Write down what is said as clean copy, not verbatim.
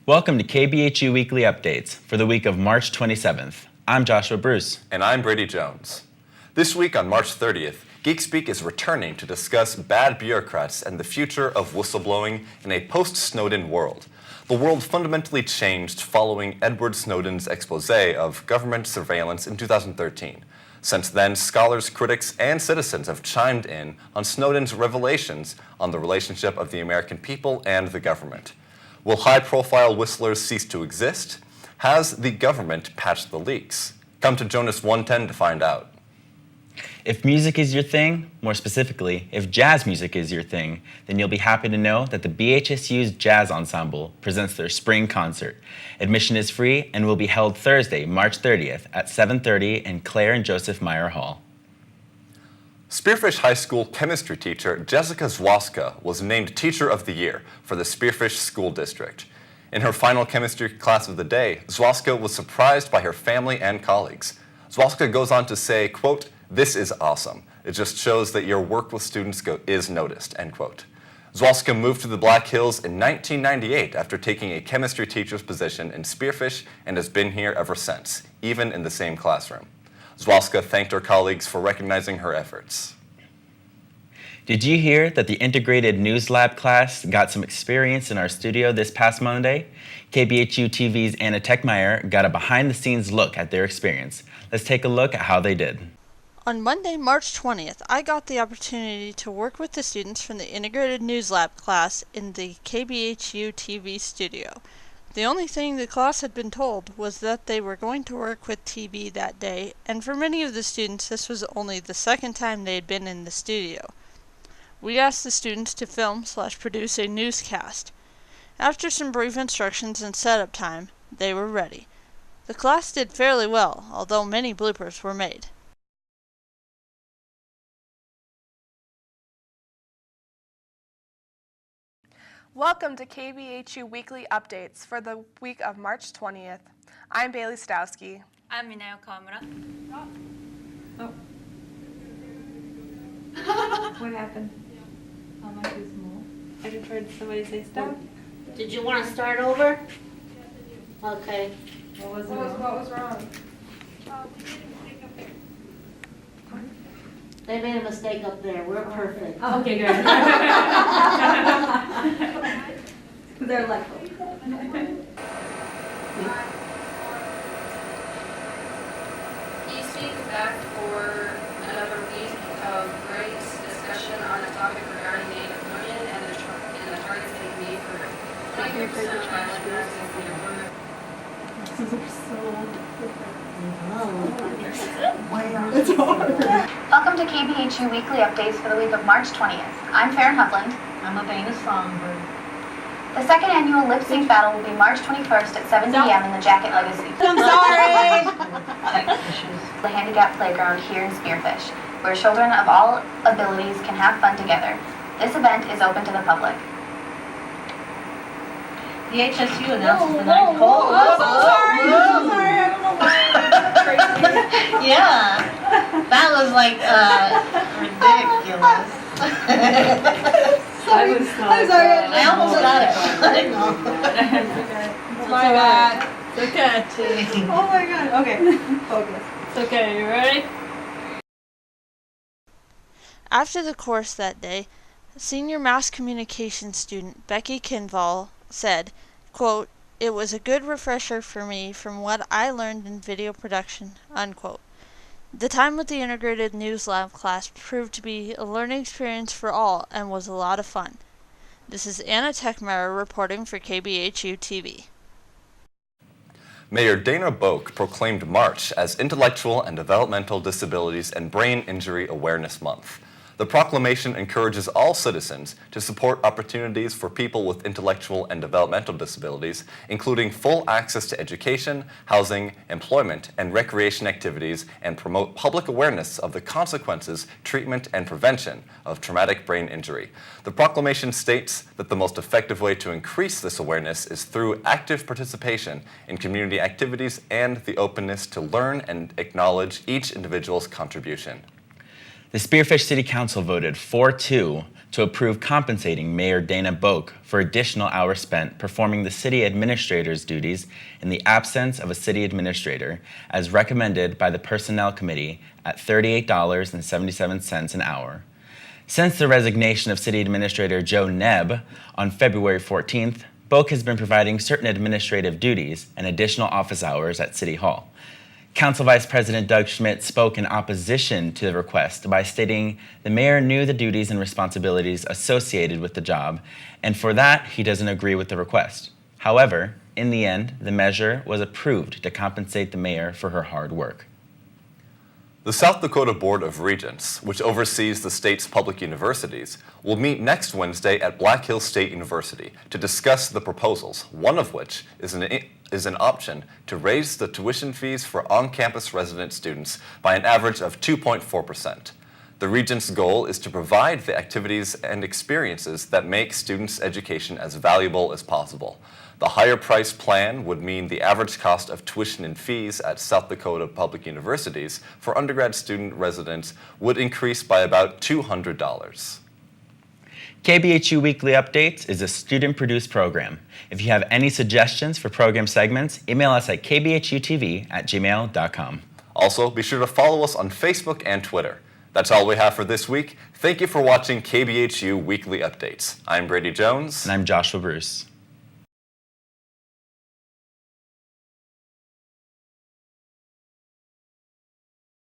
Welcome to KBHU Weekly Updates for the week of March 27th. I'm Joshua Bruce. And I'm Brady Jones. This week on March 30th, Geek Speak is returning to discuss bad bureaucrats and the future of whistleblowing in a post-Snowden world. The world fundamentally changed following Edward Snowden's expose of government surveillance in 2013. Since then, scholars, critics, and citizens have chimed in on Snowden's revelations on the relationship of the American people and the government. Will high-profile whistlers cease to exist? Has the government patched the leaks? Come to Jonas 110 to find out. If music is your thing, more specifically, if jazz music is your thing, then you'll be happy to know that the BHSU's Jazz Ensemble presents their spring concert. Admission is free and will be held Thursday, March 30th at 7:30 in Claire and Joseph Meyer Hall. Spearfish High School chemistry teacher Jessica Zwaska was named Teacher of the Year for the Spearfish School District. In her final chemistry class of the day, Zwaska was surprised by her family and colleagues. Zwaska goes on to say, quote, "This is awesome. It just shows that your work with students is noticed," end quote. Zwaska moved to the Black Hills in 1998 after taking a chemistry teacher's position in Spearfish and has been here ever since, even in the same classroom. Zwaska thanked her colleagues for recognizing her efforts. Did you hear that the Integrated News Lab class got some experience in our studio this past Monday? KBHU-TV's Anna Techmeyer got a behind-the-scenes look at their experience. Let's take a look at how they did. On Monday, March 20th, I got the opportunity to work with the students from the Integrated News Lab class in the KBHU-TV studio. The only thing the class had been told was that they were going to work with TV that day, and for many of the students this was only the second time they had been in the studio. We asked the students to film/produce a newscast. After some brief instructions and setup time, they were ready. The class did fairly well, although many bloopers were made. Welcome to KBHU Weekly Updates for the week of March 20th. I'm Bailey Stowski. I'm Mineo Kamura. Oh. What happened? How much is more? I just heard somebody say stop. Did you want to start over? Okay. What was wrong? They made a mistake up there. We're perfect. Oh, okay, good. They're like, Easting is back for another week of great discussion on a topic regarding the Union and the targets they made for 23% of islanders in the work. this is so different. It's hard. Welcome to KBHU Weekly Updates for the week of March 20th. I'm Farron Hovland. I'm Abena Songbird. The second annual lip sync battle will be March 21st at 7 p.m. in the Jacket Legacy. I'm sorry! The handicap playground here in Spearfish, where children of all abilities can have fun together. This event is open to the public. The HSU announces the night poll. I'm so sorry. I don't know why. Crazy. Yeah. That was like ridiculous. I'm sorry. I almost got it. I know. Oh my god. It's okay. Oh my god. Okay. Focus. It's okay. You ready? After the course that day, senior mass communication student Becky Kinval said, quote, "It was a good refresher for me from what I learned in video production," unquote. The time with the Integrated News Lab class proved to be a learning experience for all and was a lot of fun. This is Anna Techmeyer reporting for KBHU-TV. Mayor Dana Boak proclaimed March as Intellectual and Developmental Disabilities and Brain Injury Awareness Month. The proclamation encourages all citizens to support opportunities for people with intellectual and developmental disabilities, including full access to education, housing, employment, and recreation activities, and promote public awareness of the consequences, treatment, and prevention of traumatic brain injury. The proclamation states that the most effective way to increase this awareness is through active participation in community activities and the openness to learn and acknowledge each individual's contribution. The Spearfish City Council voted 4-2 to approve compensating Mayor Dana Boak for additional hours spent performing the city administrator's duties in the absence of a city administrator, as recommended by the Personnel Committee at $38.77 an hour. Since the resignation of City Administrator Joe Nebb on February 14th, Boak has been providing certain administrative duties and additional office hours at City Hall. Council Vice President Doug Schmidt spoke in opposition to the request by stating the mayor knew the duties and responsibilities associated with the job, and for that, he doesn't agree with the request. However, in the end, the measure was approved to compensate the mayor for her hard work. The South Dakota Board of Regents, which oversees the state's public universities, will meet next Wednesday at Black Hills State University to discuss the proposals, one of which is an option to raise the tuition fees for on-campus resident students by an average of 2.4%. The Regents' goal is to provide the activities and experiences that make students' education as valuable as possible. The higher price plan would mean the average cost of tuition and fees at South Dakota public universities for undergrad student residents would increase by about $200. KBHU Weekly Updates is a student-produced program. If you have any suggestions for program segments, email us at kbhutv@gmail.com. Also, be sure to follow us on Facebook and Twitter. That's all we have for this week. Thank you for watching KBHU Weekly Updates. I'm Brady Jones. And I'm Joshua Bruce.